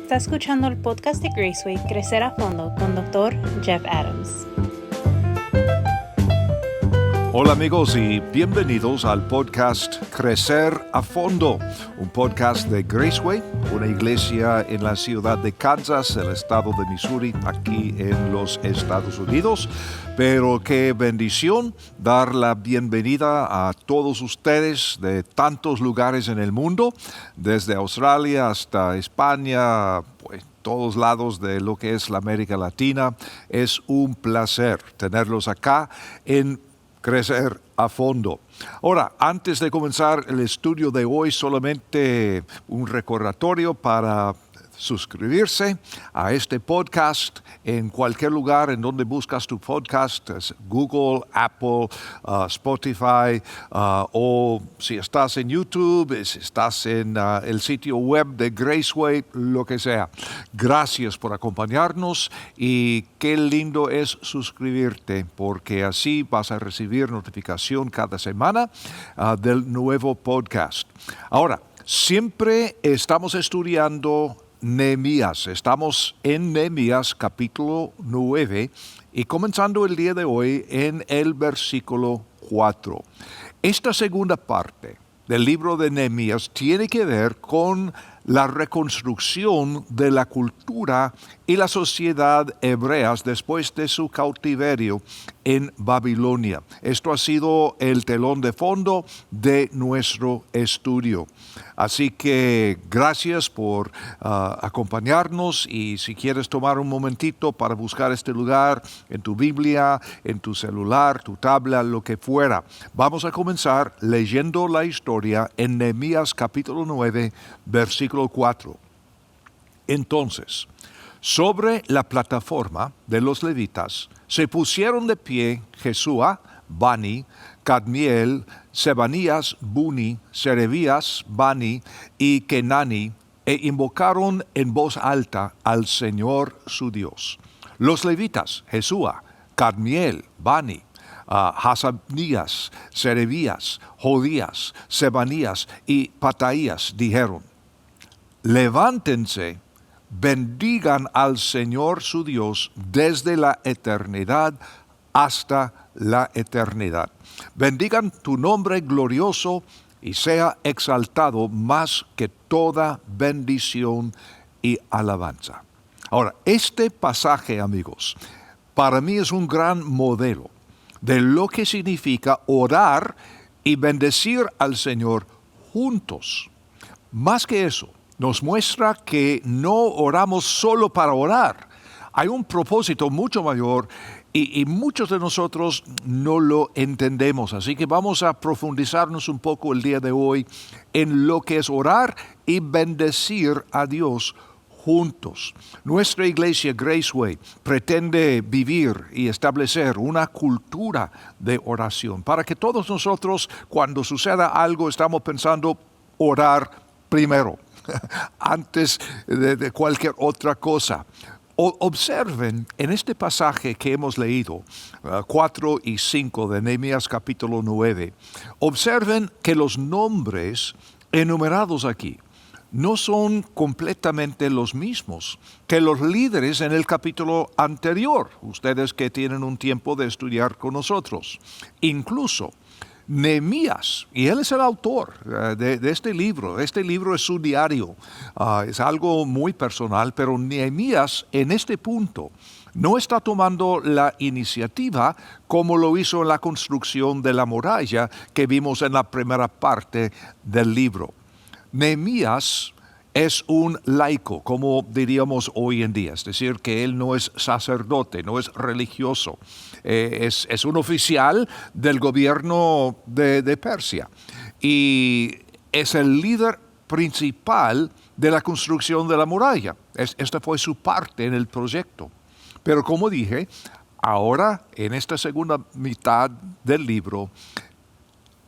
Está escuchando el podcast de Graceway Crecer a Fondo con Dr. Jeff Adams. Hola amigos y bienvenidos al podcast Crecer a Fondo, un podcast de Graceway, una iglesia en la ciudad de Kansas, el estado de Missouri, aquí en los Estados Unidos. Pero qué bendición dar la bienvenida a todos ustedes de tantos lugares en el mundo, desde Australia hasta España, pues todos lados de lo que es la América Latina. Es un placer tenerlos acá en Crecer a Fondo. Ahora, antes de comenzar el estudio de hoy, solamente un recordatorio para suscribirse a este podcast en cualquier lugar en donde buscas tu podcast, Google, Apple, Spotify, o si estás en YouTube, si estás en el sitio web de Graceway, lo que sea. Gracias por acompañarnos y qué lindo es suscribirte, porque así vas a recibir notificación cada semana del nuevo podcast. Ahora, siempre estamos estudiando Nehemías. Estamos en Nehemías capítulo 9 y comenzando el día de hoy en el versículo 4. Esta segunda parte del libro de Nehemías tiene que ver con la reconstrucción de la cultura y la sociedad hebreas después de su cautiverio en Babilonia. Esto ha sido el telón de fondo de nuestro estudio. Así que gracias por acompañarnos y si quieres tomar un momentito para buscar este lugar en tu Biblia, en tu celular, tu tabla, lo que fuera. Vamos a comenzar leyendo la historia en Nehemías capítulo 9, versículo 4. Entonces, sobre la plataforma de los levitas se pusieron de pie Jesúa, Bani, Cadmiel, Sebanías, Buni, Serebías, Bani y Kenani, e invocaron en voz alta al Señor su Dios. Los levitas, Jesúa, Cadmiel, Bani, Hasanías, Serebías, Jodías, Sebanías y Pataías dijeron: levántense, bendigan al Señor su Dios desde la eternidad hasta la eternidad. Bendigan tu nombre glorioso y sea exaltado más que toda bendición y alabanza. Ahora, este pasaje, amigos, para mí es un gran modelo de lo que significa orar y bendecir al Señor juntos. Más que eso, nos muestra que no oramos solo para orar. Hay un propósito mucho mayor y muchos de nosotros no lo entendemos. Así que vamos a profundizarnos un poco el día de hoy en lo que es orar y bendecir a Dios juntos. Nuestra iglesia Graceway pretende vivir y establecer una cultura de oración para que todos nosotros, cuando suceda algo, estamos pensando orar primero, antes de cualquier otra cosa. Observen en este pasaje que hemos leído, 4 y 5 de Nehemías capítulo 9, observen que los nombres enumerados aquí no son completamente los mismos que los líderes en el capítulo anterior, ustedes que tienen un tiempo de estudiar con nosotros. Incluso Nehemías, y él es el autor de este libro es su diario, es algo muy personal, pero Nehemías en este punto no está tomando la iniciativa como lo hizo en la construcción de la muralla que vimos en la primera parte del libro. Nehemías es un laico, como diríamos hoy en día, es decir, que él no es sacerdote, no es religioso, es un oficial del gobierno de Persia y es el líder principal de la construcción de la muralla. Esta fue su parte en el proyecto. Pero como dije, ahora en esta segunda mitad del libro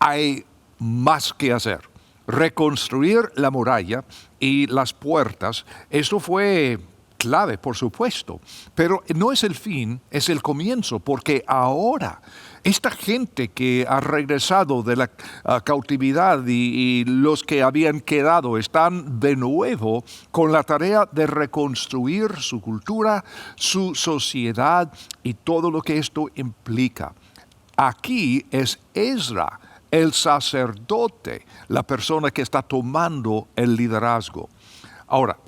hay más que hacer. Reconstruir la muralla y las puertas, esto fue clave, por supuesto, pero no es el fin, es el comienzo, porque ahora esta gente que ha regresado de la cautividad y los que habían quedado están de nuevo con la tarea de reconstruir su cultura, su sociedad y todo lo que esto implica. Aquí es Ezra, el sacerdote, la persona que está tomando el liderazgo. Ahora,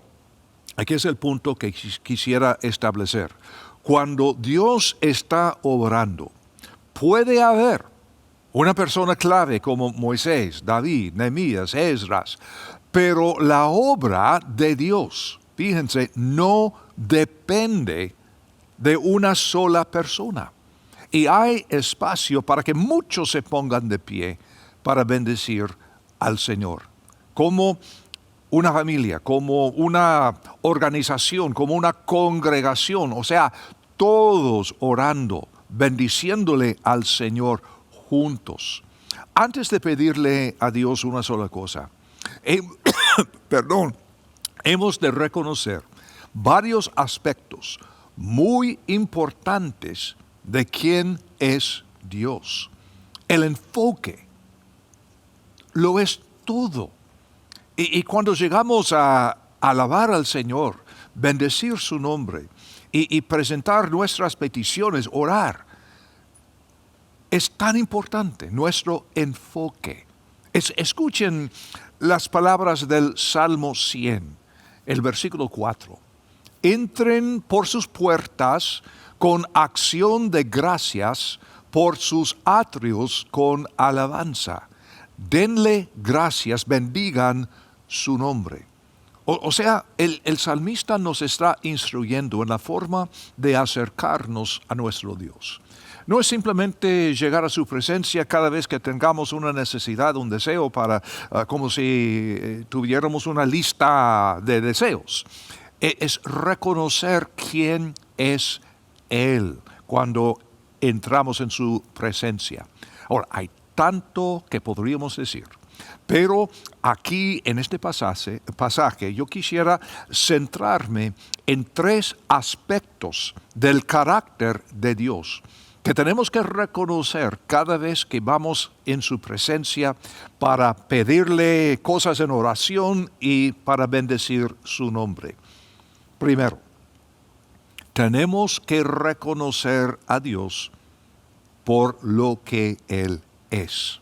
aquí es el punto que quisiera establecer. Cuando Dios está obrando, puede haber una persona clave como Moisés, David, Nehemías, Esdras, pero la obra de Dios, fíjense, no depende de una sola persona. Y hay espacio para que muchos se pongan de pie para bendecir al Señor. Como una familia, como una organización, como una congregación, o sea, todos orando, bendiciéndole al Señor juntos. Antes de pedirle a Dios una sola cosa, hemos de reconocer varios aspectos muy importantes de quién es Dios. El enfoque lo es todo. Y cuando llegamos a alabar al Señor, bendecir su nombre y presentar nuestras peticiones, orar, es tan importante nuestro enfoque. Escuchen las palabras del Salmo 100, el versículo 4. Entren por sus puertas con acción de gracias, por sus atrios con alabanza. Denle gracias, bendigan su nombre. O sea, el salmista nos está instruyendo en la forma de acercarnos a nuestro Dios. No es simplemente llegar a su presencia cada vez que tengamos una necesidad, un deseo, como si tuviéramos una lista de deseos. Es reconocer quién es Él cuando entramos en su presencia. Ahora, hay tanto que podríamos decir, pero aquí en este pasaje yo quisiera centrarme en 3 aspectos del carácter de Dios que tenemos que reconocer cada vez que vamos en su presencia para pedirle cosas en oración y para bendecir su nombre. Primero, tenemos que reconocer a Dios por lo que Él es.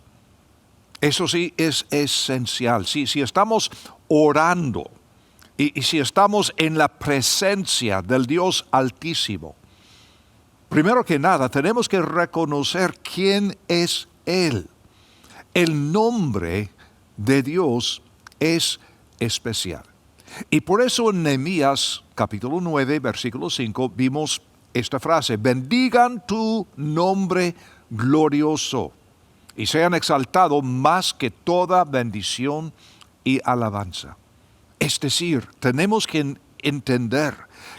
Eso sí es esencial. Si estamos orando y si estamos en la presencia del Dios Altísimo, primero que nada tenemos que reconocer quién es Él. El nombre de Dios es especial. Y por eso en Nehemías capítulo 9, versículo 5, vimos esta frase: bendigan tu nombre glorioso y sean exaltados más que toda bendición y alabanza. Es decir, tenemos que entender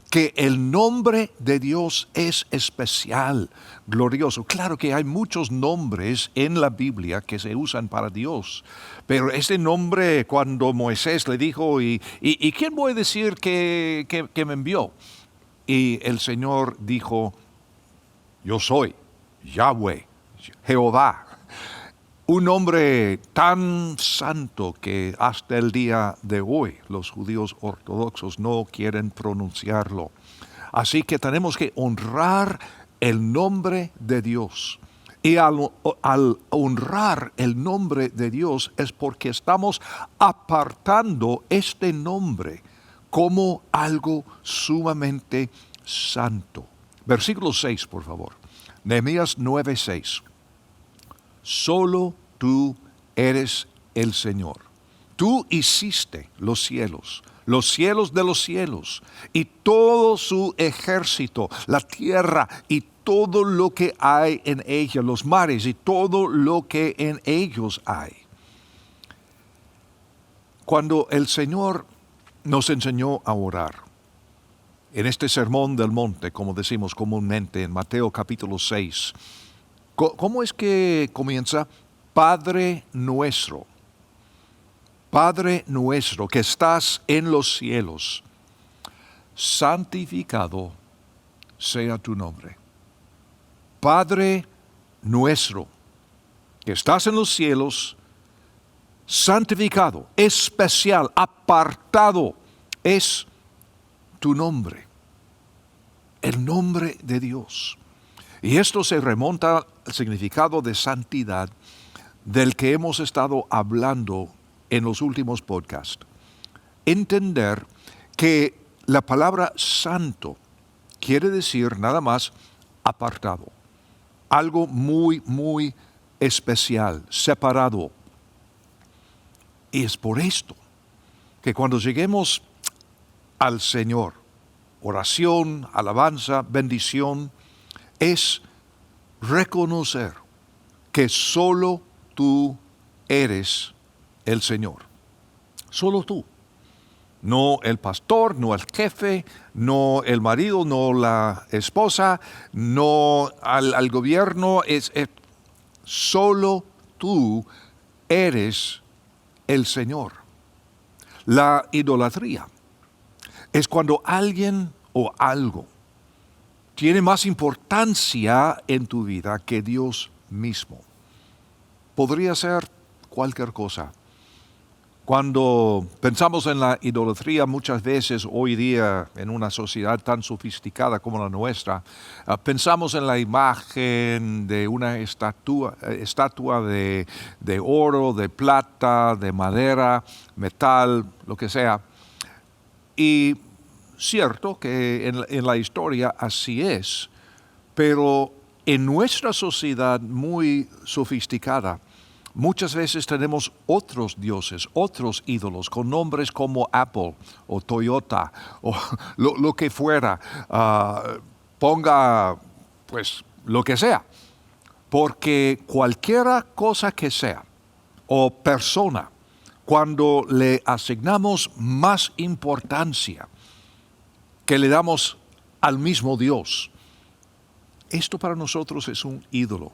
que el nombre de Dios es especial, glorioso. Claro que hay muchos nombres en la Biblia que se usan para Dios, pero este nombre, cuando Moisés le dijo, ¿y quién voy a decir que me envió? Y el Señor dijo, yo soy Yahweh, Jehová. Un nombre tan santo que hasta el día de hoy los judíos ortodoxos no quieren pronunciarlo. Así que tenemos que honrar el nombre de Dios. Y al honrar el nombre de Dios es porque estamos apartando este nombre como algo sumamente santo. Versículo 6, por favor. Nehemías 9:6. Solo tú eres el Señor. Tú hiciste los cielos de los cielos, y todo su ejército, la tierra y todo lo que hay en ella, los mares y todo lo que en ellos hay. Cuando el Señor nos enseñó a orar, en este sermón del monte, como decimos comúnmente en Mateo capítulo 6, ¿cómo es que comienza? Padre nuestro que estás en los cielos, santificado sea tu nombre. Padre nuestro, que estás en los cielos, santificado, especial, apartado es tu nombre, el nombre de Dios. Y esto se remonta al significado de santidad del que hemos estado hablando en los últimos podcasts. Entender que la palabra santo quiere decir nada más apartado, algo muy, muy especial, separado. Y es por esto que cuando lleguemos al Señor, oración, alabanza, bendición, es reconocer que solo tú eres el Señor. Solo tú. No el pastor, no el jefe, no el marido, no la esposa, no al gobierno. Solo tú eres el Señor. La idolatría es cuando alguien o algo tiene más importancia en tu vida que Dios mismo. Podría ser cualquier cosa. Cuando pensamos en la idolatría muchas veces hoy día en una sociedad tan sofisticada como la nuestra, pensamos en la imagen de una estatua de oro, de plata, de madera, metal, lo que sea. Y cierto que en la historia así es, pero en nuestra sociedad muy sofisticada, muchas veces tenemos otros dioses, otros ídolos, con nombres como Apple o Toyota o lo que fuera. Ponga, pues, lo que sea. Porque cualquiera cosa que sea o persona, cuando le asignamos más importancia que le damos al mismo Dios, esto para nosotros es un ídolo.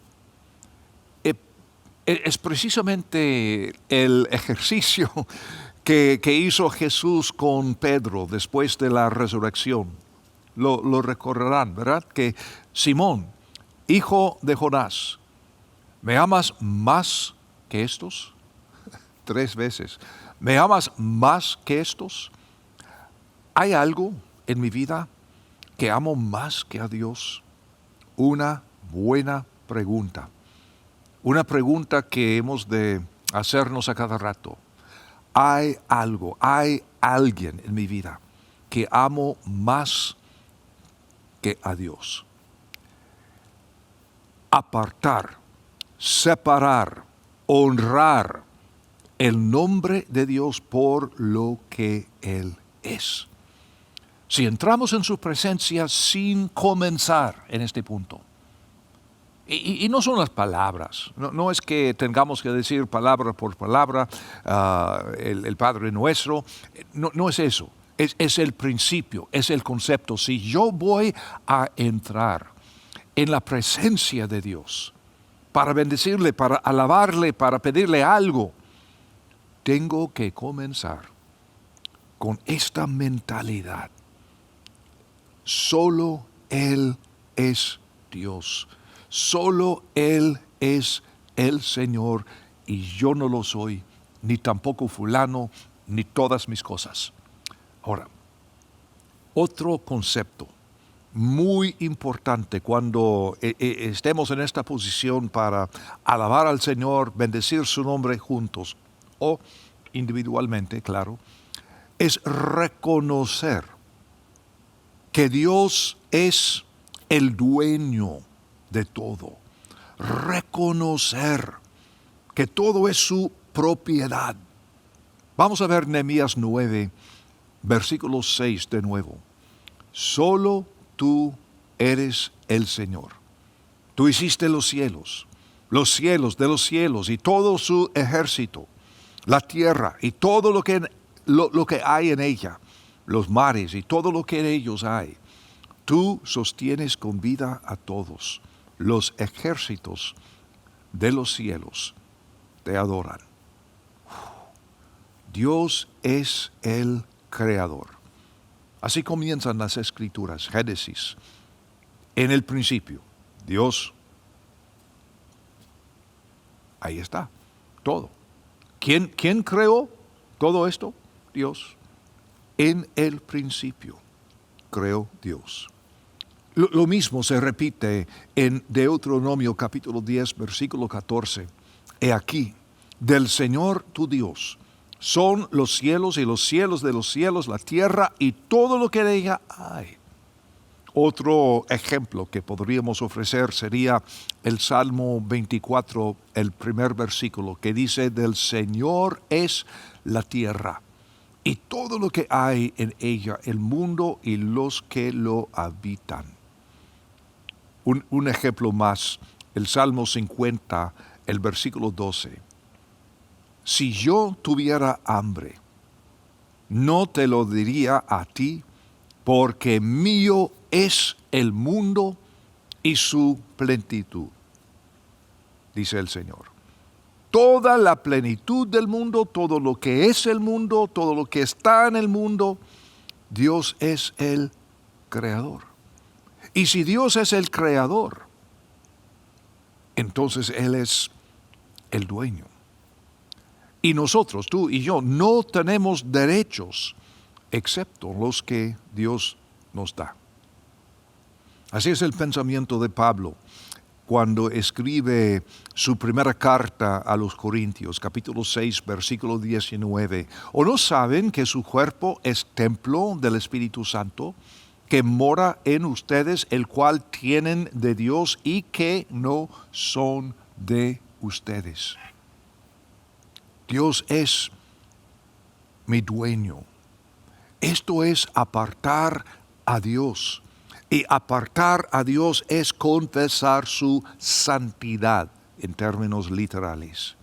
Es precisamente el ejercicio que hizo Jesús con Pedro después de la resurrección. Lo recordarán, ¿verdad? Que Simón, hijo de Jonás, ¿me amas más que estos? 3 veces. ¿Me amas más que estos? ¿Hay algo en mi vida que amo más que a Dios? Una buena pregunta. Una pregunta que hemos de hacernos a cada rato. ¿Hay algo, hay alguien en mi vida que amo más que a Dios? Apartar, separar, honrar el nombre de Dios por lo que Él es. Si entramos en su presencia sin comenzar en este punto, y no son las palabras, no es que tengamos que decir palabra por palabra el Padre Nuestro, no es eso, es el principio, es el concepto. Si yo voy a entrar en la presencia de Dios para bendecirle, para alabarle, para pedirle algo, tengo que comenzar con esta mentalidad. Solo Él es Dios. Solo Él es el Señor y yo no lo soy, ni tampoco fulano, ni todas mis cosas. Ahora, otro concepto muy importante cuando estemos en esta posición para alabar al Señor, bendecir su nombre juntos o individualmente, claro, es reconocer que Dios es el dueño de todo. Reconocer que todo es su propiedad. Vamos a ver Nehemías 9, versículo 6 de nuevo. Solo tú eres el Señor. Tú hiciste los cielos de los cielos y todo su ejército, la tierra y todo lo que hay en ella, los mares y todo lo que en ellos hay. Tú sostienes con vida a todos. Los ejércitos de los cielos te adoran. Dios es el creador. Así comienzan las Escrituras, Génesis. En el principio, Dios. Ahí está, todo. ¿Quién creó todo esto? Dios. En el principio creó Dios. Lo mismo se repite en Deuteronomio capítulo 10, versículo 14. He aquí, del Señor tu Dios son los cielos y los cielos de los cielos, la tierra y todo lo que en ella hay. Otro ejemplo que podríamos ofrecer sería el Salmo 24, el primer versículo, que dice, del Señor es la tierra y todo lo que hay en ella, el mundo y los que lo habitan. Un ejemplo más, el Salmo 50, el versículo 12. Si yo tuviera hambre, no te lo diría a ti, porque mío es el mundo y su plenitud, dice el Señor. Toda la plenitud del mundo, todo lo que es el mundo, todo lo que está en el mundo, Dios es el creador. Y si Dios es el creador, entonces Él es el dueño. Y nosotros, tú y yo, no tenemos derechos excepto los que Dios nos da. Así es el pensamiento de Pablo cuando escribe su primera carta a los Corintios, capítulo 6, versículo 19. ¿O no saben que su cuerpo es templo del Espíritu Santo, que mora en ustedes, el cual tienen de Dios y que no son de ustedes? Dios es mi dueño. Esto es apartar a Dios. Y apartar a Dios es confesar su santidad en términos literales.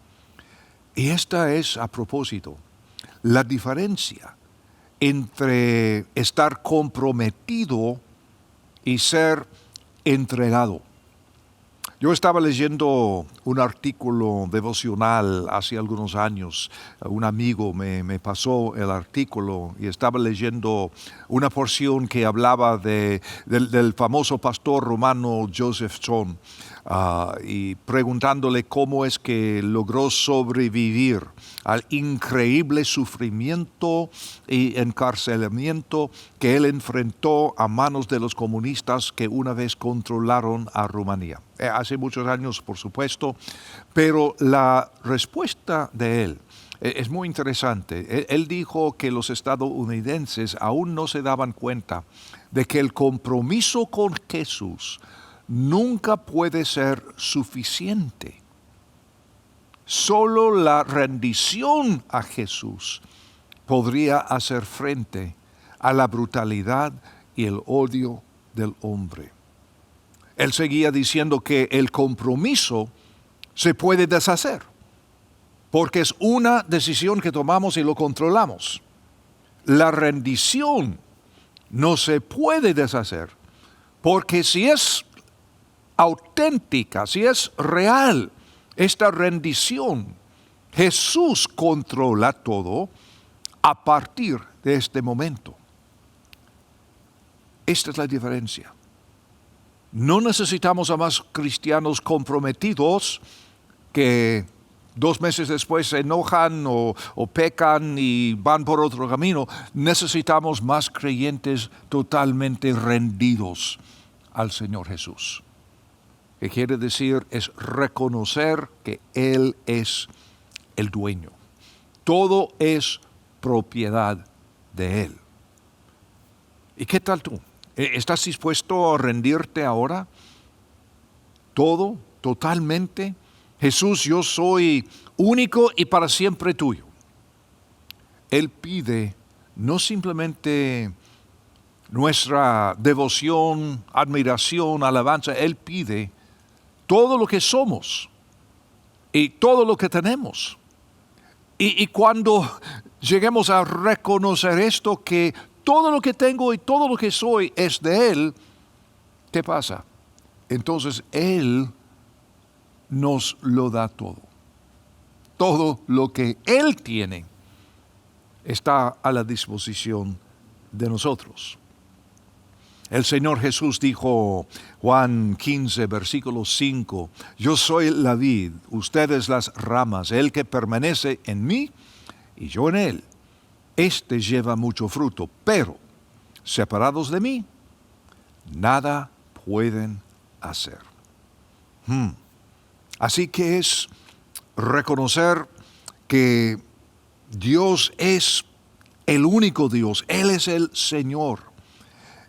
Y esta es, a propósito, la diferencia entre estar comprometido y ser entregado. Yo estaba leyendo un artículo devocional hace algunos años. Un amigo me pasó el artículo y estaba leyendo una porción que hablaba del famoso pastor romano Joseph Smith, y preguntándole cómo es que logró sobrevivir al increíble sufrimiento y encarcelamiento que él enfrentó a manos de los comunistas que una vez controlaron a Rumanía. Hace muchos años, por supuesto, pero la respuesta de él es muy interesante. Él dijo que los estadounidenses aún no se daban cuenta de que el compromiso con Jesús nunca puede ser suficiente. Solo la rendición a Jesús podría hacer frente a la brutalidad y el odio del hombre. Él seguía diciendo que el compromiso se puede deshacer, porque es una decisión que tomamos y lo controlamos. La rendición no se puede deshacer, porque si es auténtica, si es real, esta rendición, Jesús controla todo a partir de este momento. Esta es la diferencia. No necesitamos a más cristianos comprometidos que 2 meses después se enojan o pecan y van por otro camino. Necesitamos más creyentes totalmente rendidos al Señor Jesús. ¿Qué quiere decir? Es reconocer que Él es el dueño. Todo es propiedad de Él. ¿Y qué tal tú? ¿Estás dispuesto a rendirte ahora? Todo, totalmente. Jesús, yo soy único y para siempre tuyo. Él pide no simplemente nuestra devoción, admiración, alabanza. Él pide todo lo que somos y todo lo que tenemos. Y cuando lleguemos a reconocer esto, que todo lo que tengo y todo lo que soy es de Él, ¿qué pasa? Entonces Él nos lo da todo. Todo lo que Él tiene está a la disposición de nosotros. El Señor Jesús dijo, Juan 15, versículo 5, yo soy la vid, ustedes las ramas, el que permanece en mí y yo en él. Este lleva mucho fruto, pero separados de mí, nada pueden hacer. Así que es reconocer que Dios es el único Dios, Él es el Señor.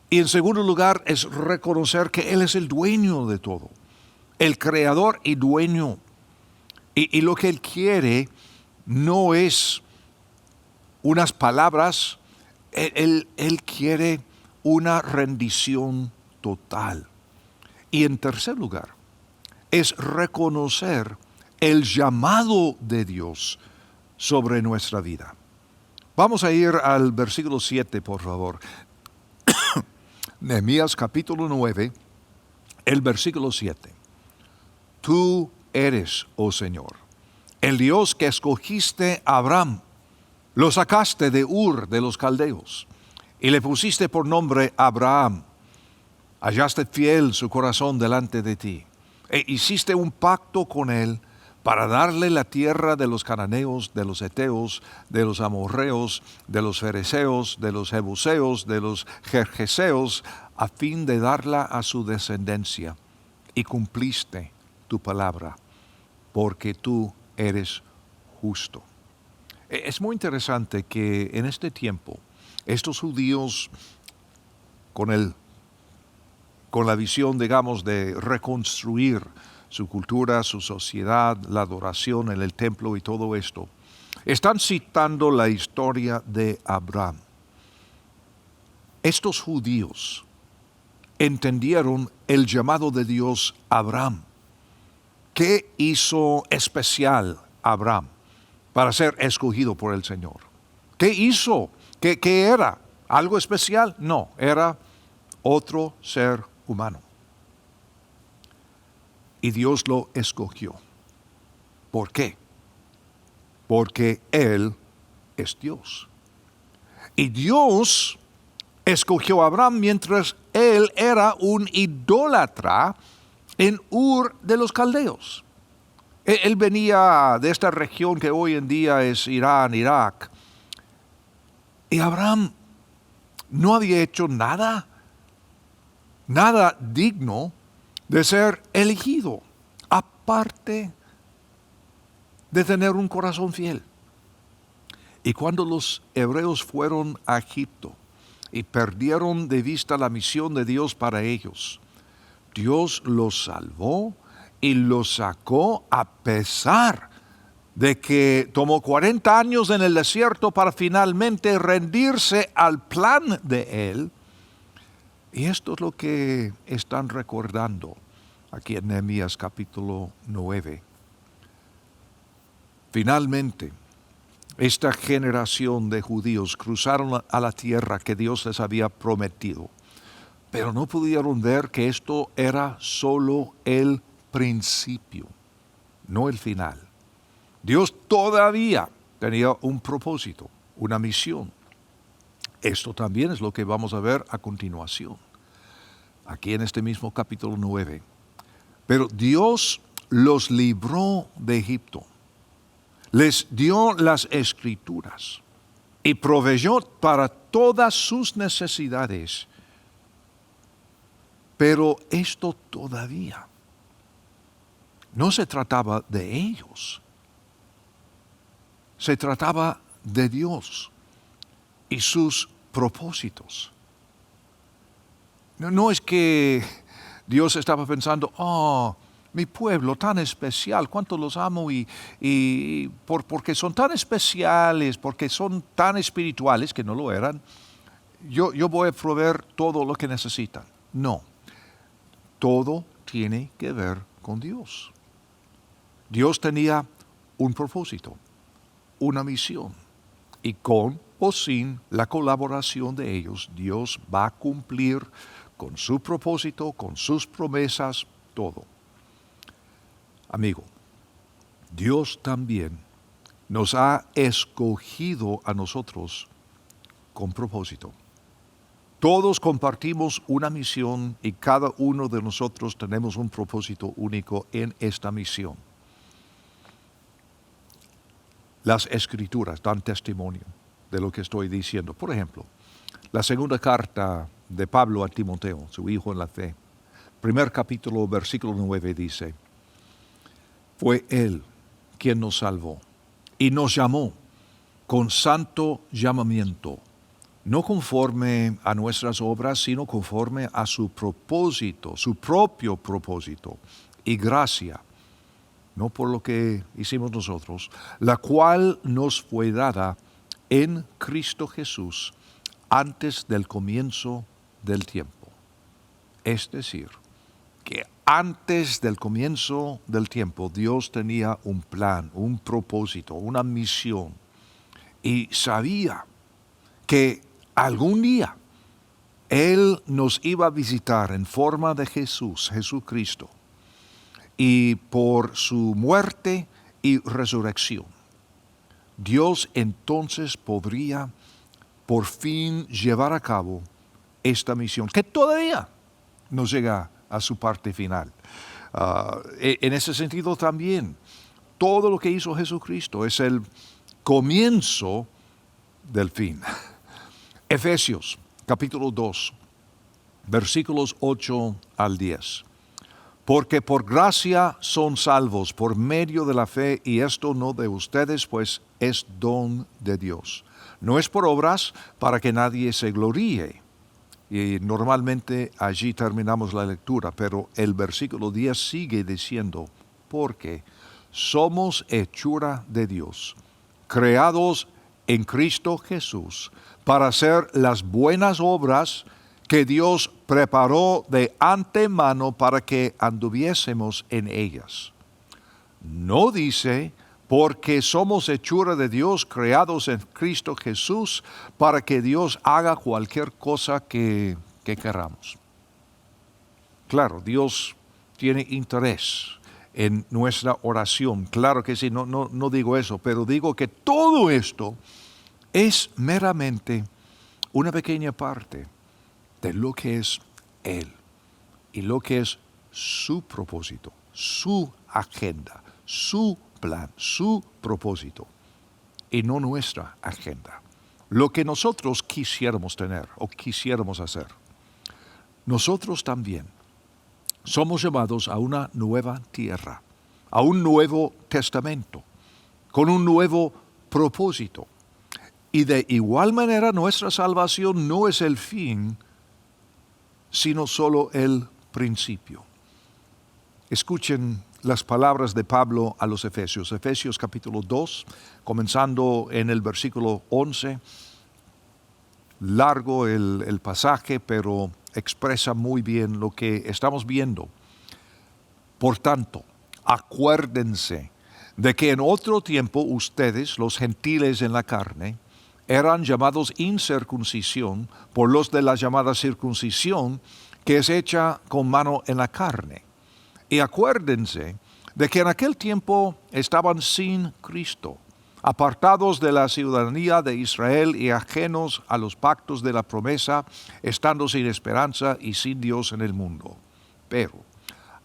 Y en segundo lugar es reconocer que Él es el dueño de todo, el creador y dueño. Y lo que Él quiere no es unas palabras, Él quiere una rendición total. Y en tercer lugar es reconocer el llamado de Dios sobre nuestra vida. Vamos a ir al versículo 7, por favor. Nehemías capítulo 9, el versículo 7. Tú eres, oh Señor, el Dios que escogiste a Abraham, lo sacaste de Ur de los Caldeos y le pusiste por nombre Abraham. Hallaste fiel su corazón delante de ti e hiciste un pacto con él para darle la tierra de los cananeos, de los heteos, de los amorreos, de los fereceos, de los jebuseos, de los gergeseos, a fin de darla a su descendencia. Y cumpliste tu palabra, porque tú eres justo. Es muy interesante que en este tiempo, estos judíos, con la visión, digamos, de reconstruir su cultura, su sociedad, la adoración en el templo y todo esto, están citando la historia de Abraham. Estos judíos entendieron el llamado de Dios a Abraham. ¿Qué hizo especial Abraham para ser escogido por el Señor? ¿Qué hizo? ¿Qué era? ¿Algo especial? No, era otro ser humano. Y Dios lo escogió. ¿Por qué? Porque Él es Dios. Y Dios escogió a Abraham mientras él era un idólatra en Ur de los Caldeos. Él venía de esta región que hoy en día es Irán, Irak. Y Abraham no había hecho nada digno de ser elegido, aparte de tener un corazón fiel. Y cuando los hebreos fueron a Egipto y perdieron de vista la misión de Dios para ellos, Dios los salvó y los sacó a pesar de que tomó 40 años en el desierto para finalmente rendirse al plan de Él. Y esto es lo que están recordando aquí en Nehemías capítulo 9. Finalmente, esta generación de judíos cruzaron a la tierra que Dios les había prometido, pero no pudieron ver que esto era solo el principio, no el final. Dios todavía tenía un propósito, una misión. Esto también es lo que vamos a ver a continuación, aquí en este mismo capítulo 9. Pero Dios los libró de Egipto, les dio las escrituras y proveyó para todas sus necesidades. Pero esto todavía no se trataba de ellos, se trataba de Dios y sus propósitos. No es que Dios estaba pensando, mi pueblo tan especial, cuánto los amo y porque son tan especiales, porque son tan espirituales, que no lo eran, yo voy a proveer todo lo que necesitan. No, todo tiene que ver con Dios. Dios tenía un propósito, una misión, y con o sin la colaboración de ellos, Dios va a cumplir con su propósito, con sus promesas, todo. Amigo, Dios también nos ha escogido a nosotros con propósito. Todos compartimos una misión y cada uno de nosotros tenemos un propósito único en esta misión. Las Escrituras dan testimonio de lo que estoy diciendo. Por ejemplo, la segunda carta de Pablo a Timoteo, su hijo en la fe, primer capítulo, versículo 9 dice: fue Él quien nos salvó y nos llamó con santo llamamiento, no conforme a nuestras obras, sino conforme a su propósito, su propio propósito y gracia, no por lo que hicimos nosotros, la cual nos fue dada en Cristo Jesús antes del comienzo del tiempo. Es decir, que antes del comienzo del tiempo Dios tenía un plan, un propósito, una misión, y sabía que algún día Él nos iba a visitar en forma de Jesucristo, y por su muerte y resurrección, Dios entonces podría por fin llevar a cabo esta misión, que todavía no llega a su parte final. En ese sentido también, todo lo que hizo Jesucristo es el comienzo del fin. Efesios capítulo 2, versículos 8 al 10. Porque por gracia son salvos por medio de la fe, y esto no de ustedes, pues es don de Dios. No es por obras, para que nadie se gloríe. Y normalmente allí terminamos la lectura, pero el versículo 10 sigue diciendo: porque somos hechura de Dios, creados en Cristo Jesús, para hacer las buenas obras que Dios preparó de antemano para que anduviésemos en ellas. No dice: porque somos hechura de Dios, creados en Cristo Jesús, para que Dios haga cualquier cosa que queramos. Claro, Dios tiene interés en nuestra oración. Claro que sí, no digo eso, pero digo que todo esto es meramente una pequeña parte de lo que es Él y lo que es su propósito, su agenda, su plan, su propósito, y no nuestra agenda. Lo que nosotros quisiéramos tener o quisiéramos hacer. Nosotros también somos llamados a una nueva tierra, a un nuevo testamento, con un nuevo propósito. Y de igual manera nuestra salvación no es el fin, sino solo el principio. Escuchen las palabras de Pablo a los Efesios. Efesios capítulo 2, comenzando en el versículo 11. Largo el pasaje, pero expresa muy bien lo que estamos viendo. Por tanto, acuérdense de que en otro tiempo ustedes, los gentiles en la carne, eran llamados incircuncisión por los de la llamada circuncisión, que es hecha con mano en la carne. Y acuérdense de que en aquel tiempo estaban sin Cristo, apartados de la ciudadanía de Israel y ajenos a los pactos de la promesa, estando sin esperanza y sin Dios en el mundo. Pero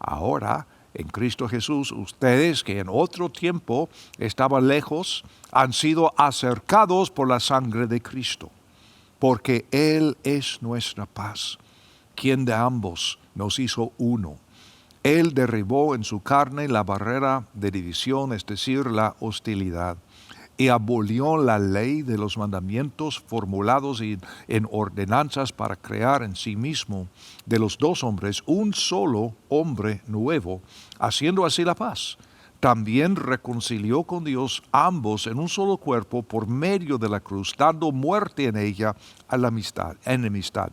ahora, en Cristo Jesús, ustedes que en otro tiempo estaban lejos, han sido acercados por la sangre de Cristo, porque Él es nuestra paz, quien de ambos nos hizo uno. Él derribó en su carne la barrera de división, es decir, la hostilidad, y abolió la ley de los mandamientos formulados en ordenanzas para crear en sí mismo de los dos hombres un solo hombre nuevo, haciendo así la paz. También reconcilió con Dios ambos en un solo cuerpo por medio de la cruz, dando muerte en ella a la enemistad.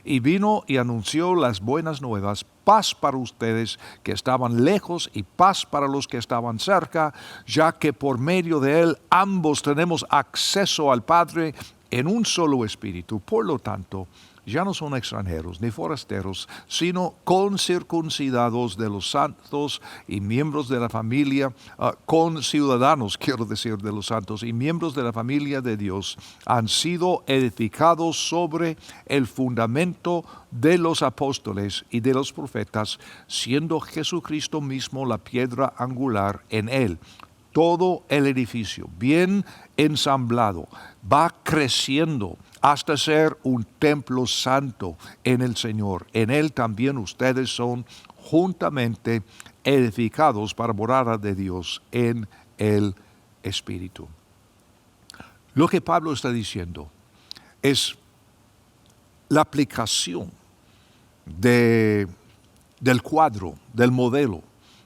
Y vino y anunció las buenas nuevas: paz para ustedes que estaban lejos y paz para los que estaban cerca, ya que por medio de él ambos tenemos acceso al Padre en un solo espíritu. Por lo tanto, ya no son extranjeros ni forasteros, sino concircuncidados de los santos y miembros de la familia, conciudadanos, quiero decir, de los santos y miembros de la familia de Dios, han sido edificados sobre el fundamento de los apóstoles y de los profetas, siendo Jesucristo mismo la piedra angular. En él todo el edificio, bien ensamblado, va creciendo hasta ser un templo santo en el Señor. En él también ustedes son juntamente edificados para morada de Dios en el Espíritu. Lo que Pablo está diciendo es la aplicación del cuadro, del modelo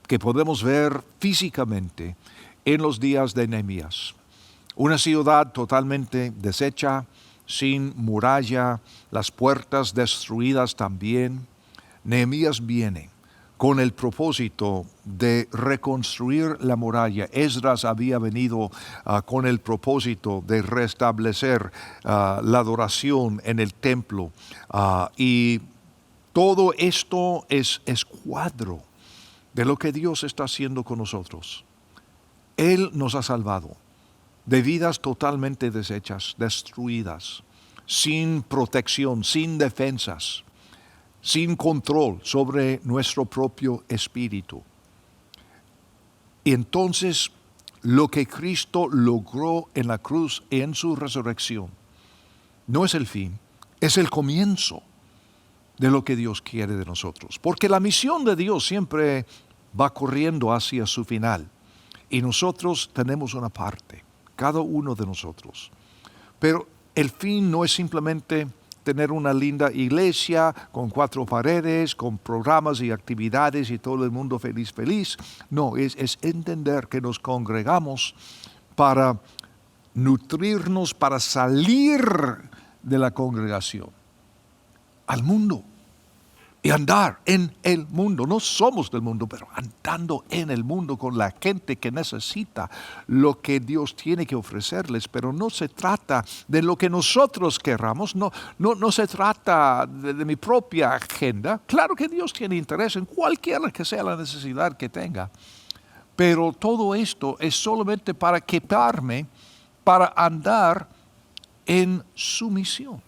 que podemos ver físicamente en los días de Nehemías. Una ciudad totalmente deshecha, sin muralla, las puertas destruidas también. Nehemías viene con el propósito de reconstruir la muralla. Esdras había venido con el propósito de restablecer la adoración en el templo. Y todo esto es cuadro de lo que Dios está haciendo con nosotros. Él nos ha salvado de vidas totalmente deshechas, destruidas, sin protección, sin defensas, sin control sobre nuestro propio espíritu. Y entonces lo que Cristo logró en la cruz y en su resurrección no es el fin, es el comienzo de lo que Dios quiere de nosotros. Porque la misión de Dios siempre va corriendo hacia su final. Y nosotros tenemos una parte, cada uno de nosotros. Pero el fin no es simplemente tener una linda iglesia con 4 paredes, con programas y actividades y todo el mundo feliz. No, es entender que nos congregamos para nutrirnos, para salir de la congregación al mundo y andar en el mundo. No somos del mundo, pero andando en el mundo con la gente que necesita lo que Dios tiene que ofrecerles. Pero no se trata de lo que nosotros querramos, no se trata de mi propia agenda. Claro que Dios tiene interés en cualquiera que sea la necesidad que tenga, pero todo esto es solamente para equiparme, para andar en su misión,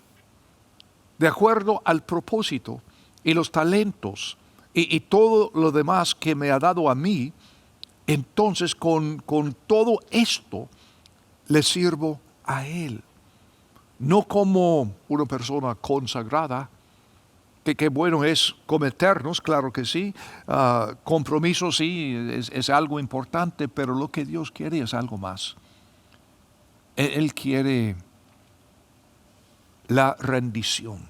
de acuerdo al propósito y los talentos y todo lo demás que me ha dado a mí. Entonces con todo esto le sirvo a Él, no como una persona consagrada, que bueno es cometernos, claro que sí, compromiso sí, es algo importante, pero lo que Dios quiere es algo más. Él quiere la rendición,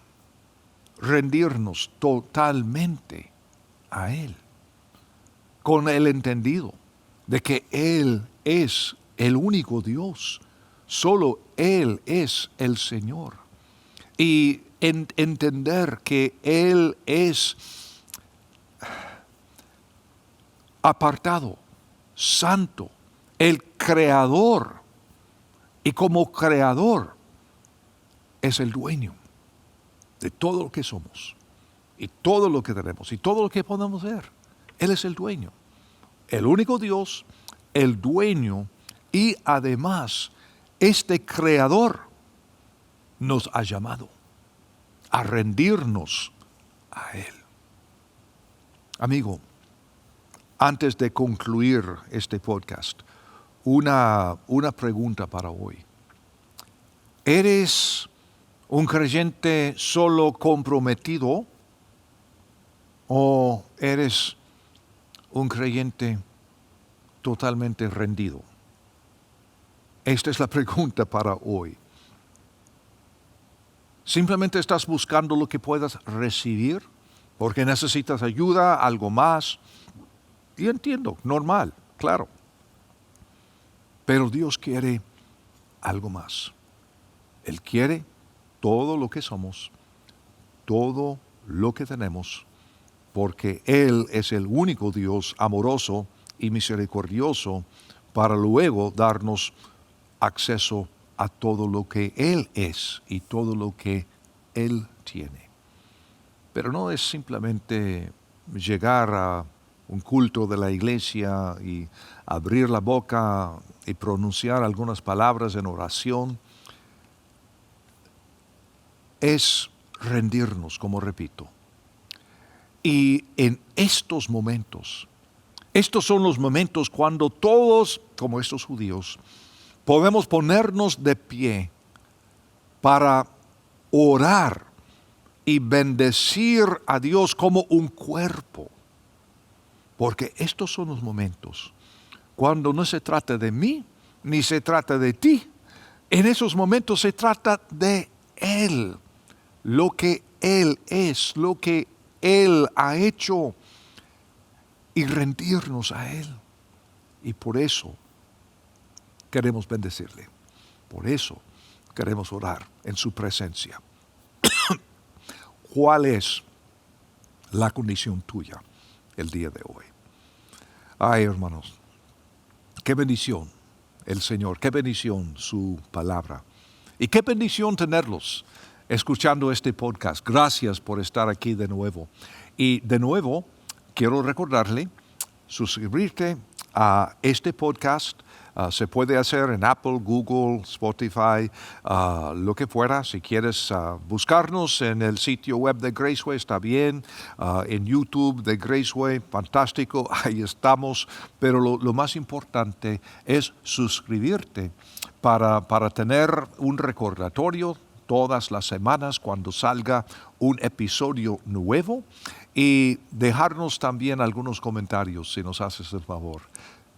rendirnos totalmente a Él, con el entendido de que Él es el único Dios, solo Él es el Señor, y entender que Él es apartado, santo, el creador, y como creador es el dueño de todo lo que somos, y todo lo que tenemos, y todo lo que podemos ver. Él es el dueño, el único Dios, el dueño, y además este creador nos ha llamado a rendirnos a Él. Amigo, antes de concluir este podcast, una pregunta para hoy. ¿Eres un creyente solo comprometido o eres un creyente totalmente rendido? Esta es la pregunta para hoy. ¿Simplemente estás buscando lo que puedas recibir porque necesitas ayuda, algo más? Y entiendo, normal, claro. Pero Dios quiere algo más. Él quiere todo lo que somos, todo lo que tenemos, porque Él es el único Dios amoroso y misericordioso para luego darnos acceso a todo lo que Él es y todo lo que Él tiene. Pero no es simplemente llegar a un culto de la iglesia y abrir la boca y pronunciar algunas palabras en oración. Es rendirnos, como repito. Y en estos momentos, estos son los momentos cuando todos, como estos judíos, podemos ponernos de pie para orar y bendecir a Dios como un cuerpo. Porque estos son los momentos cuando no se trata de mí, ni se trata de ti. En esos momentos se trata de Él, lo que Él es, lo que Él ha hecho, y rendirnos a Él. Y por eso queremos bendecirle. Por eso queremos orar en su presencia. ¿Cuál es la condición tuya el día de hoy? Ay, hermanos, qué bendición el Señor, qué bendición su palabra. Y qué bendición tenerlos escuchando este podcast. Gracias por estar aquí de nuevo. Y de nuevo, quiero recordarle, suscribirte a este podcast. Se puede hacer en Apple, Google, Spotify, lo que fuera. Si quieres buscarnos en el sitio web de Graceway, está bien. En YouTube de Graceway, fantástico, ahí estamos. Pero lo más importante es suscribirte para tener un recordatorio todas las semanas cuando salga un episodio nuevo, y dejarnos también algunos comentarios si nos haces el favor.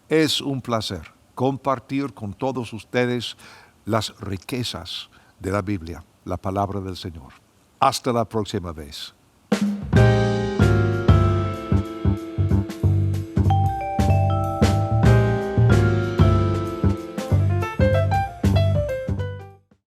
Es un placer compartir con todos ustedes las riquezas de la Biblia, la palabra del Señor. Hasta la próxima vez.